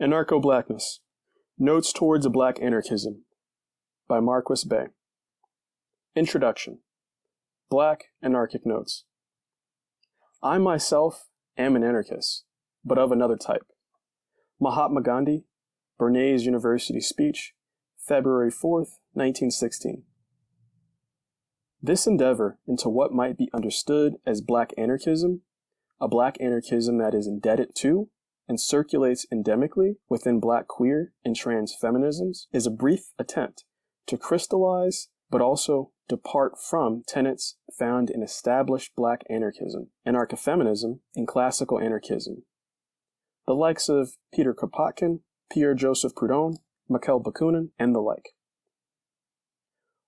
Anarcho-Blackness, Notes Towards a Black Anarchism by Marquis Bey. Introduction. Black Anarchic Notes. I myself am an anarchist, but of another type. Mahatma Gandhi, Bernays University Speech, February 4th, 1916. This endeavor into what might be understood as black anarchism, a black anarchism that is indebted to and circulates endemically within black queer and trans feminisms, is a brief attempt to crystallize but also depart from tenets found in established black anarchism, anarcho-feminism, and classical anarchism. The likes of Peter Kropotkin, Pierre-Joseph Proudhon, Mikhail Bakunin, and the like.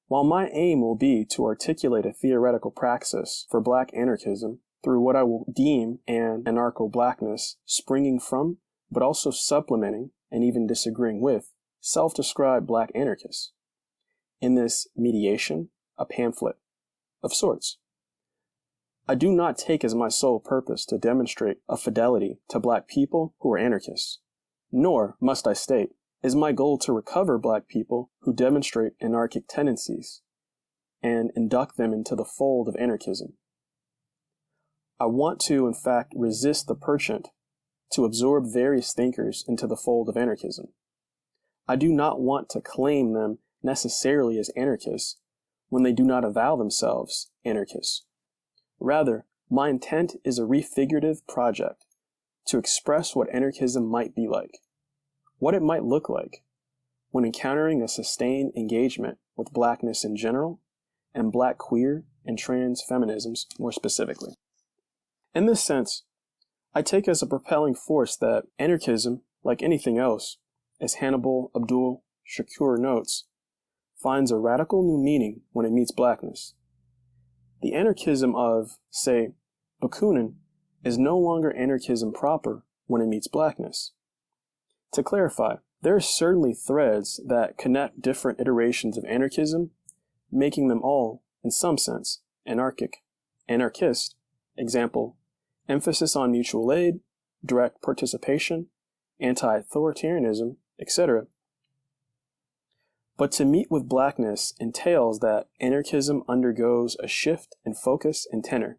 While my aim will be to articulate a theoretical praxis for black anarchism through what I will deem an anarcho-blackness springing from, but also supplementing and even disagreeing with, self-described black anarchists. In this mediation, a pamphlet of sorts. I do not take as my sole purpose to demonstrate a fidelity to black people who are anarchists, nor, must I state, is my goal to recover black people who demonstrate anarchic tendencies and induct them into the fold of anarchism. I want to, in fact, resist the penchant to absorb various thinkers into the fold of anarchism. I do not want to claim them necessarily as anarchists when they do not avow themselves anarchists. Rather, my intent is a refigurative project to express what anarchism might be like, what it might look like when encountering a sustained engagement with blackness in general and black queer and trans feminisms more specifically. In this sense, I take as a propelling force that anarchism, like anything else, as Hannibal Abdul Shakur notes, finds a radical new meaning when it meets blackness. The anarchism of, say, Bakunin is no longer anarchism proper when it meets blackness. To clarify, there are certainly threads that connect different iterations of anarchism, making them all, in some sense, anarchist, example, emphasis on mutual aid, direct participation, anti-authoritarianism, etc. But to meet with blackness entails that anarchism undergoes a shift in focus and tenor.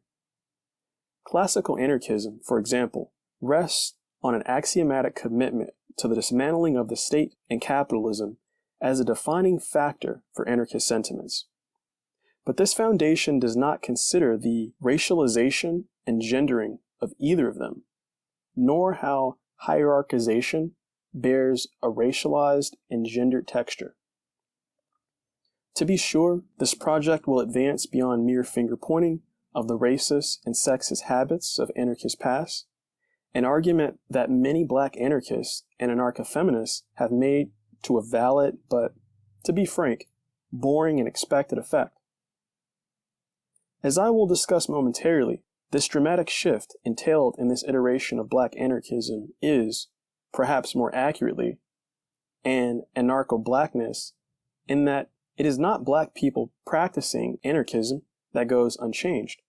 Classical anarchism, for example, rests on an axiomatic commitment to the dismantling of the state and capitalism as a defining factor for anarchist sentiments. But this foundation does not consider the racialization and gendering of either of them, nor how hierarchization bears a racialized and gendered texture. To be sure, this project will advance beyond mere finger-pointing of the racist and sexist habits of anarchist past, an argument that many black anarchists and anarcho-feminists have made to a valid but, to be frank, boring and expected effect. As I will discuss momentarily, this dramatic shift entailed in this iteration of black anarchism is, perhaps more accurately, an anarcho-blackness in that it is not black people practicing anarchism that goes unchanged.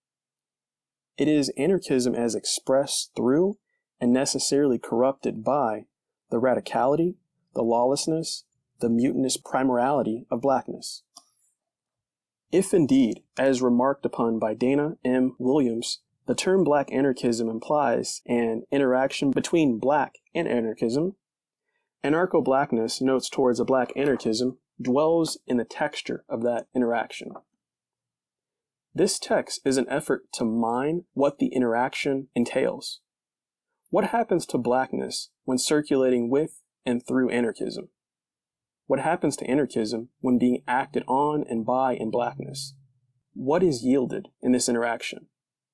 It is anarchism as expressed through and necessarily corrupted by the radicality, the lawlessness, the mutinous primorality of blackness. If indeed, as remarked upon by Dana M. Williams, the term black anarchism implies an interaction between black and anarchism, anarcho-blackness notes towards a black anarchism dwells in the texture of that interaction. This text is an effort to mine what the interaction entails. What happens to blackness when circulating with and through anarchism? What happens to anarchism when being acted on and by in blackness? What is yielded in this interaction?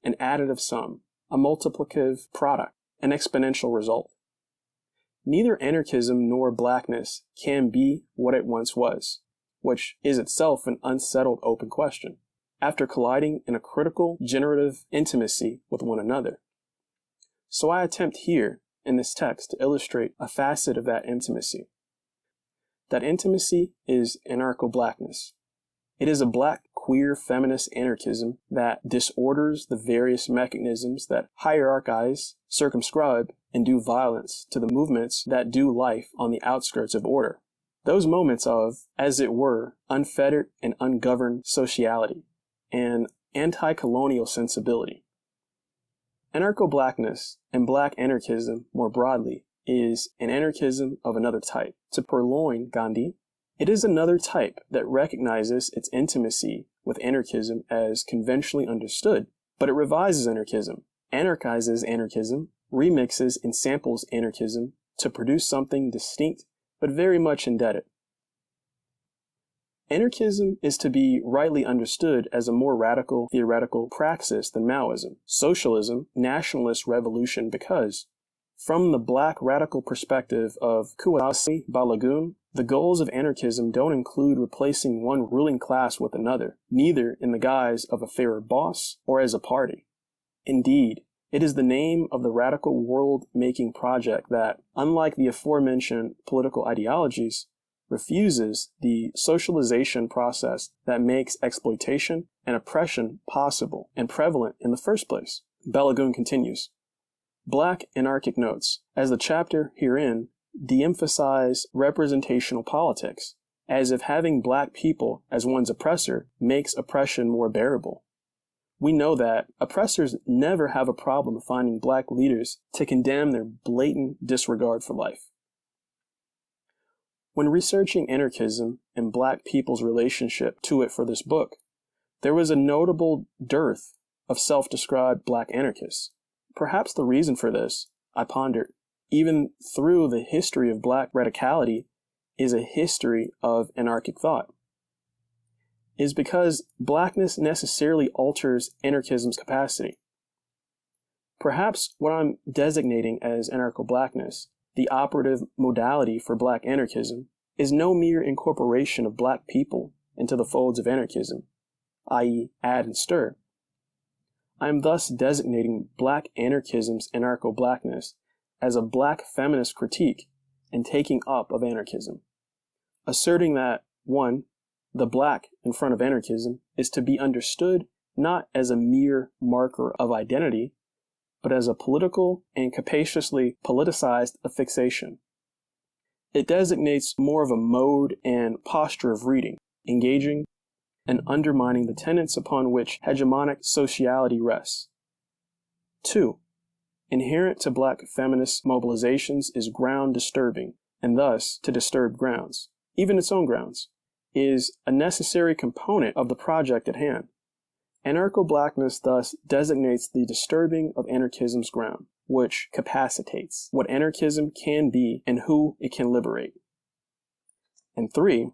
An additive sum, a multiplicative product, an exponential result. Neither anarchism nor blackness can be what it once was, which is itself an unsettled open question, after colliding in a critical generative intimacy with one another. So I attempt here, in this text, to illustrate a facet of that intimacy. That intimacy is anarcho-blackness. It is a black queer feminist anarchism that disorders the various mechanisms that hierarchize, circumscribe, and do violence to the movements that do life on the outskirts of order. Those moments of, as it were, unfettered and ungoverned sociality and anti-colonial sensibility. Anarcho-Blackness and black anarchism more broadly is an anarchism of another type. To purloin Gandhi, it is another type that recognizes its intimacy with anarchism as conventionally understood, but it revises anarchism, anarchizes anarchism, remixes and samples anarchism to produce something distinct but very much indebted. Anarchism is to be rightly understood as a more radical theoretical praxis than Maoism, socialism, nationalist revolution because, from the black radical perspective of Kouassi Balagoon, the goals of anarchism don't include replacing one ruling class with another, neither in the guise of a fairer boss or as a party. Indeed, it is the name of the radical world-making project that, unlike the aforementioned political ideologies, refuses the socialization process that makes exploitation and oppression possible and prevalent in the first place. Balagoon continues. Black anarchic notes, as the chapter herein, de-emphasize representational politics, as if having black people as one's oppressor makes oppression more bearable. We know that oppressors never have a problem finding black leaders to condemn their blatant disregard for life. When researching anarchism and black people's relationship to it for this book, there was a notable dearth of self-described black anarchists. Perhaps the reason for this, I pondered, even through the history of black radicality, is a history of anarchic thought, is because blackness necessarily alters anarchism's capacity. Perhaps what I'm designating as anarcho-blackness, the operative modality for black anarchism, is no mere incorporation of black people into the folds of anarchism, i.e. add and stir. I am thus designating black anarchism's anarcho-blackness as a black feminist critique and taking up of anarchism, asserting that, 1, the black in front of anarchism is to be understood not as a mere marker of identity, but as a political and capaciously politicized affixation. It designates more of a mode and posture of reading, engaging, and undermining the tenets upon which hegemonic sociality rests. 2. Inherent to black feminist mobilizations is ground disturbing, and thus to disturb grounds, even its own grounds, is a necessary component of the project at hand. Anarcho-blackness thus designates the disturbing of anarchism's ground, which capacitates what anarchism can be and who it can liberate. And 3,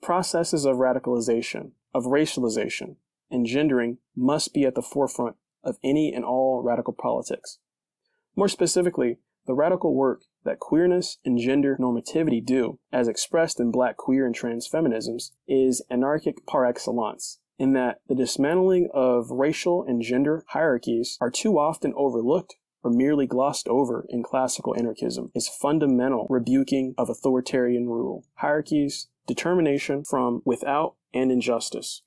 processes of radicalization, of racialization, and gendering must be at the forefront of any and all radical politics. More specifically, the radical work that queerness and gender normativity do, as expressed in black queer and trans feminisms, is anarchic par excellence, in that the dismantling of racial and gender hierarchies are too often overlooked or merely glossed over in classical anarchism is fundamental rebuking of authoritarian rule, hierarchies, determination from without, and injustice.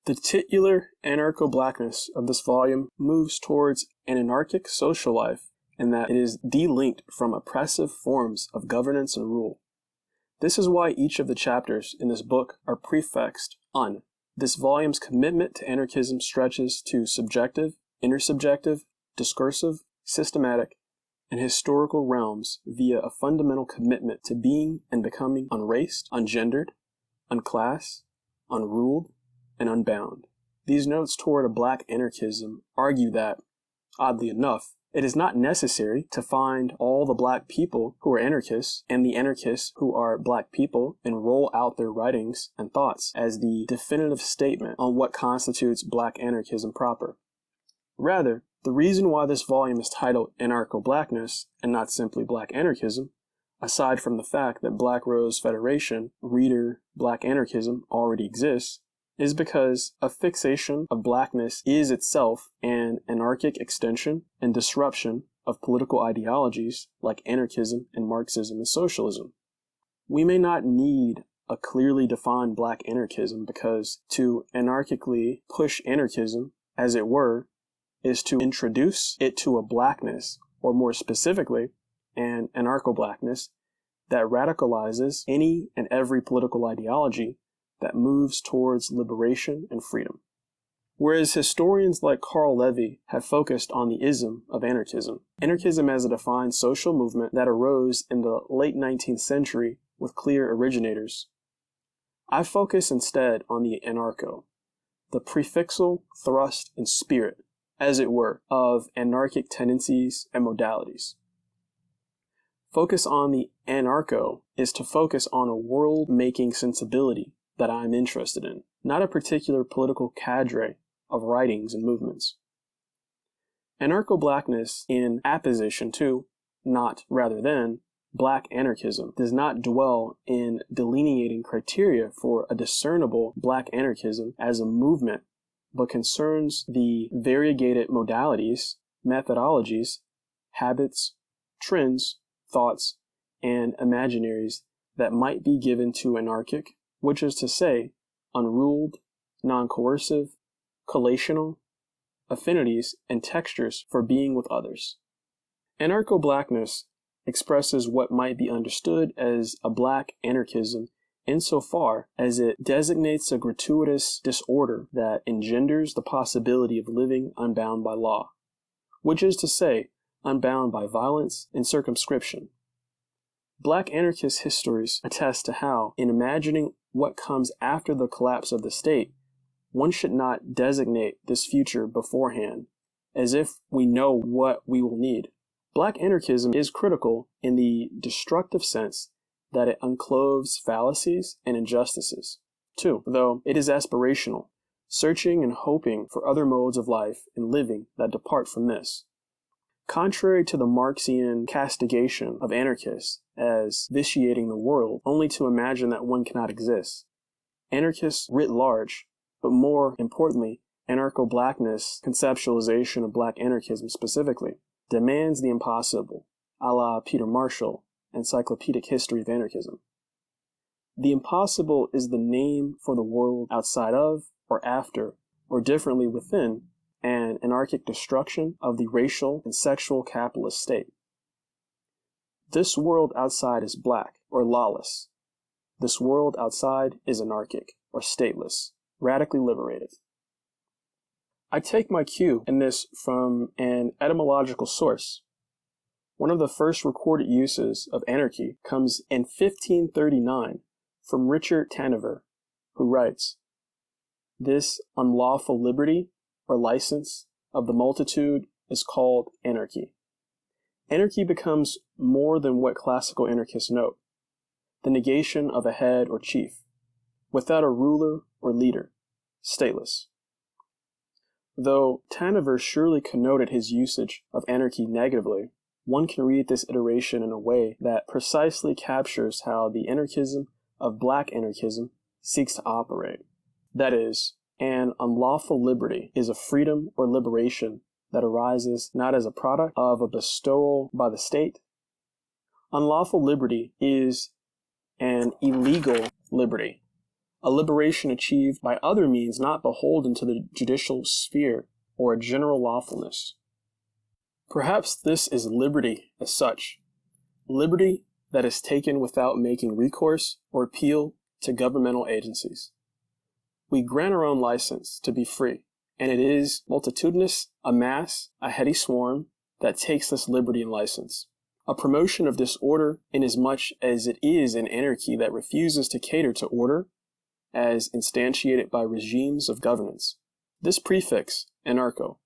The titular anarcho-blackness of this volume moves towards an anarchic social life in that it is delinked from oppressive forms of governance and rule. This is why each of the chapters in this book are prefixed un. This volume's commitment to anarchism stretches to subjective, intersubjective, discursive, systematic, and historical realms via a fundamental commitment to being and becoming unraced, ungendered, unclassed, unruled, and unbound. These notes toward a black anarchism argue that, oddly enough, it is not necessary to find all the black people who are anarchists and the anarchists who are black people and roll out their writings and thoughts as the definitive statement on what constitutes black anarchism proper. Rather, the reason why this volume is titled Anarcho-Blackness and not simply Black Anarchism, aside from the fact that Black Rose Federation, reader Black Anarchism already exists, is because a fixation of blackness is itself an anarchic extension and disruption of political ideologies like anarchism and Marxism and socialism. We may not need a clearly defined black anarchism, because to anarchically push anarchism, as it were, is to introduce it to a blackness, or more specifically, an anarcho-blackness that radicalizes any and every political ideology that moves towards liberation and freedom. Whereas historians like Carl Levy have focused on the ism of anarchism, anarchism as a defined social movement that arose in the late 19th century with clear originators, I focus instead on the anarcho, the prefixal thrust and spirit, as it were, of anarchic tendencies and modalities. Focus on the anarcho is to focus on a world-making sensibility that I'm interested in, not a particular political cadre of writings and movements. Anarcho-Blackness, in apposition to, not rather than, black anarchism, does not dwell in delineating criteria for a discernible black anarchism as a movement, but concerns the variegated modalities, methodologies, habits, trends, thoughts, and imaginaries that might be given to anarchic, which is to say, unruled, non-coercive, collational, affinities, and textures for being with others. Anarcho-Blackness expresses what might be understood as a black anarchism insofar as it designates a gratuitous disorder that engenders the possibility of living unbound by law, which is to say, unbound by violence and circumscription. Black anarchist histories attest to how, in imagining what comes after the collapse of the state, one should not designate this future beforehand, as if we know what we will need. Black anarchism is critical in the destructive sense that it unclothes fallacies and injustices. Too, though it is aspirational, searching and hoping for other modes of life and living that depart from this. Contrary to the Marxian castigation of anarchists as vitiating the world only to imagine that one cannot exist, anarchists writ large, but more importantly, anarcho-blackness conceptualization of black anarchism specifically, demands the impossible, a la Peter Marshall, Encyclopedic History of Anarchism. The impossible is the name for the world outside of, or after, or differently within, an anarchic destruction of the racial and sexual capitalist state. This world outside is black, or lawless. This world outside is anarchic, or stateless, radically liberated. I take my cue in this from an etymological source. One of the first recorded uses of anarchy comes in 1539 from Richard Taniver, who writes, "This unlawful liberty or license of the multitude is called anarchy." Anarchy becomes more than what classical anarchists note, the negation of a head or chief, without a ruler or leader, stateless. Though Taniver surely connoted his usage of anarchy negatively, one can read this iteration in a way that precisely captures how the anarchism of black anarchism seeks to operate. That is, an unlawful liberty is a freedom or liberation that arises not as a product of a bestowal by the state. Unlawful liberty is an illegal liberty, a liberation achieved by other means not beholden to the judicial sphere or a general lawfulness. Perhaps this is liberty as such, liberty that is taken without making recourse or appeal to governmental agencies. We grant our own license to be free, and it is multitudinous, a mass, a heady swarm that takes this liberty and license. A promotion of disorder inasmuch as it is an anarchy that refuses to cater to order as instantiated by regimes of governance. This prefix, anarcho,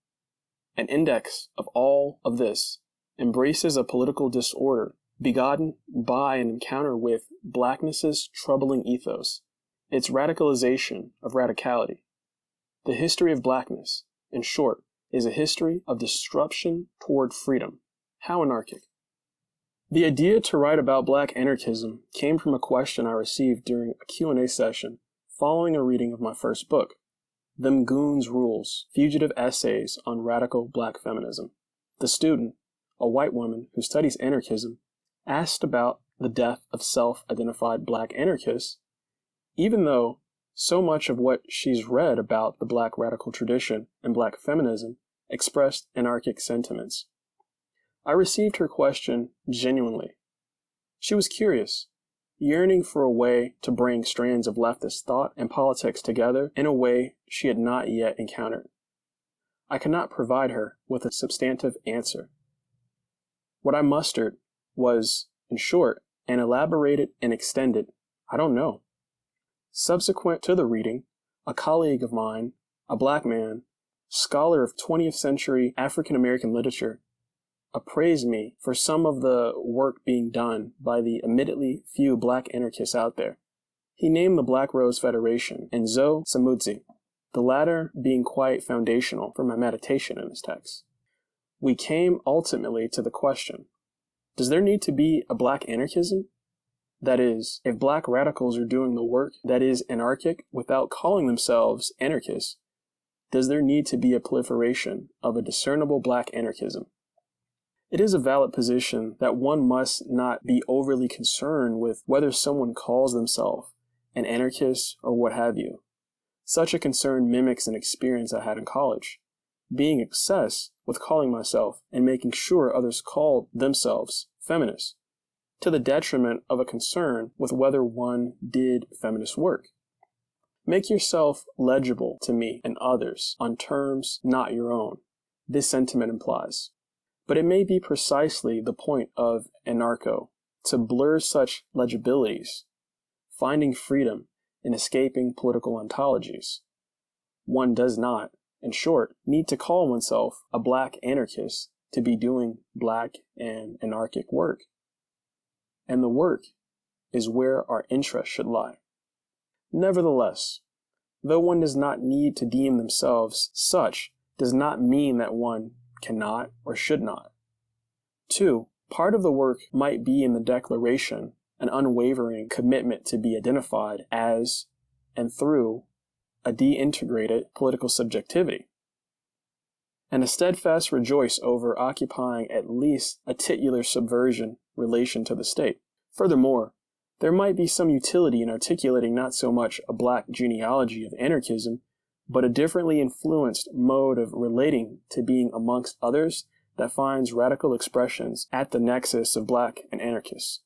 an index of all of this, embraces a political disorder begotten by an encounter with blackness's troubling ethos, its radicalization of radicality. The history of blackness, in short, is a history of disruption toward freedom. How anarchic. The idea to write about black anarchism came from a question I received during a Q&A session following a reading of my first book, Them Goons Rules, Fugitive Essays on Radical Black Feminism. The student, a white woman who studies anarchism, asked about the death of self-identified black anarchists Even though so much of what she's read about the Black radical tradition and Black feminism expressed anarchic sentiments. I received her question genuinely. She was curious, yearning for a way to bring strands of leftist thought and politics together in a way she had not yet encountered. I could not provide her with a substantive answer. What I mustered was, in short, an elaborated and extended, I don't know. Subsequent to the reading, a colleague of mine, a Black man, scholar of 20th century African American literature, appraised me for some of the work being done by the admittedly few Black anarchists out there. He named the Black Rose Federation and Zoe Samudzi, the latter being quite foundational for my meditation in this text. We came ultimately to the question, does there need to be a Black anarchism? That is, if Black radicals are doing the work that is anarchic without calling themselves anarchists, does there need to be a proliferation of a discernible Black anarchism? It is a valid position that one must not be overly concerned with whether someone calls themselves an anarchist or what have you. Such a concern mimics an experience I had in college, being obsessed with calling myself and making sure others called themselves feminists, to the detriment of a concern with whether one did feminist work. Make yourself legible to me and others on terms not your own, this sentiment implies. But it may be precisely the point of anarcho to blur such legibilities, finding freedom in escaping political ontologies. One does not, in short, need to call oneself a Black anarchist to be doing Black and anarchic work. And the work is where our interest should lie. Nevertheless, though one does not need to deem themselves such, does not mean that one cannot or should not. 2. Part of the work might be in the declaration an unwavering commitment to be identified as and through a de-integrated political subjectivity, and a steadfast rejoice over occupying at least a titular subversion relation to the state. Furthermore, there might be some utility in articulating not so much a Black genealogy of anarchism, but a differently influenced mode of relating to being amongst others that finds radical expressions at the nexus of Black and anarchists.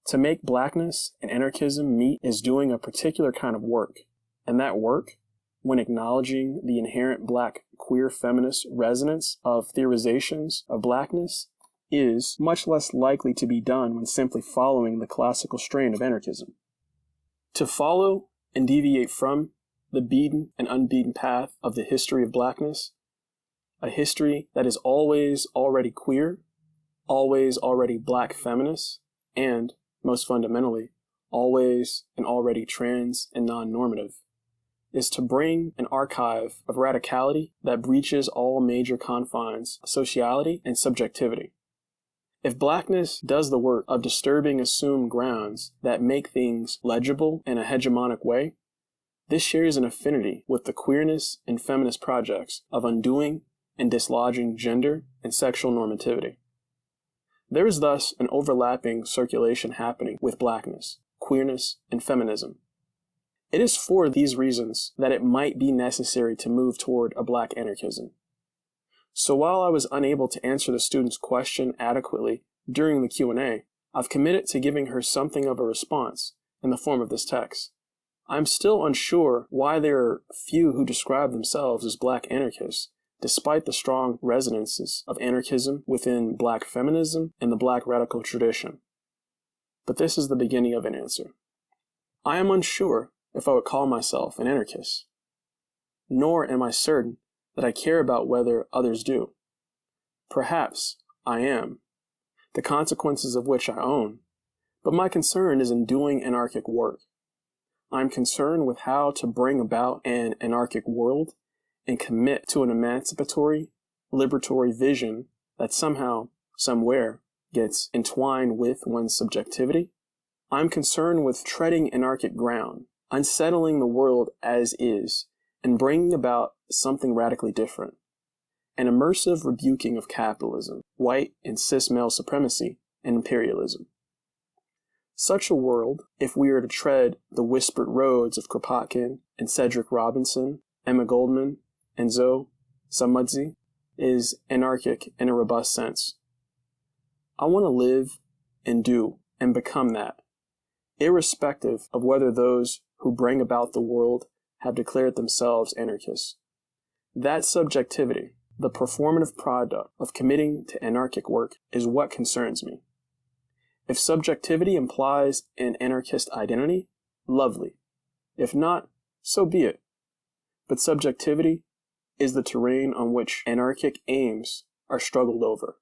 To make Blackness and anarchism meet is doing a particular kind of work, and that work, when acknowledging the inherent Black queer feminist resonance of theorizations of Blackness, is much less likely to be done when simply following the classical strain of anarchism. To follow and deviate from the beaten and unbeaten path of the history of Blackness, a history that is always already queer, always already Black feminist, and, most fundamentally, always and already trans and non-normative, is to bring an archive of radicality that breaches all major confines of sociality and subjectivity. If Blackness does the work of disturbing assumed grounds that make things legible in a hegemonic way, this shares an affinity with the queerness and feminist projects of undoing and dislodging gender and sexual normativity. There is thus an overlapping circulation happening with Blackness, queerness, and feminism. It is for these reasons that it might be necessary to move toward a Black anarchism. So while I was unable to answer the student's question adequately during the Q&A, I've committed to giving her something of a response in the form of this text. I'm still unsure why there are few who describe themselves as Black anarchists, despite the strong resonances of anarchism within Black feminism and the Black radical tradition. But this is the beginning of an answer. I am unsure if I would call myself an anarchist, nor am I certain that I care about whether others do. Perhaps I am, the consequences of which I own, but my concern is in doing anarchic work. I'm concerned with how to bring about an anarchic world and commit to an emancipatory, liberatory vision that somehow, somewhere, gets entwined with one's subjectivity. I'm concerned with treading anarchic ground, unsettling the world as is, and bringing about something radically different. An immersive rebuking of capitalism, white and cis male supremacy, and imperialism. Such a world, if we are to tread the whispered roads of Kropotkin and Cedric Robinson, Emma Goldman, and Zoe Samudzi, is anarchic in a robust sense. I want to live and do and become that, irrespective of whether those who bring about the world have declared themselves anarchists. That subjectivity, the performative product of committing to anarchic work, is what concerns me. If subjectivity implies an anarchist identity, lovely. If not, so be it. But subjectivity is the terrain on which anarchic aims are struggled over.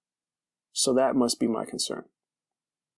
So that must be my concern.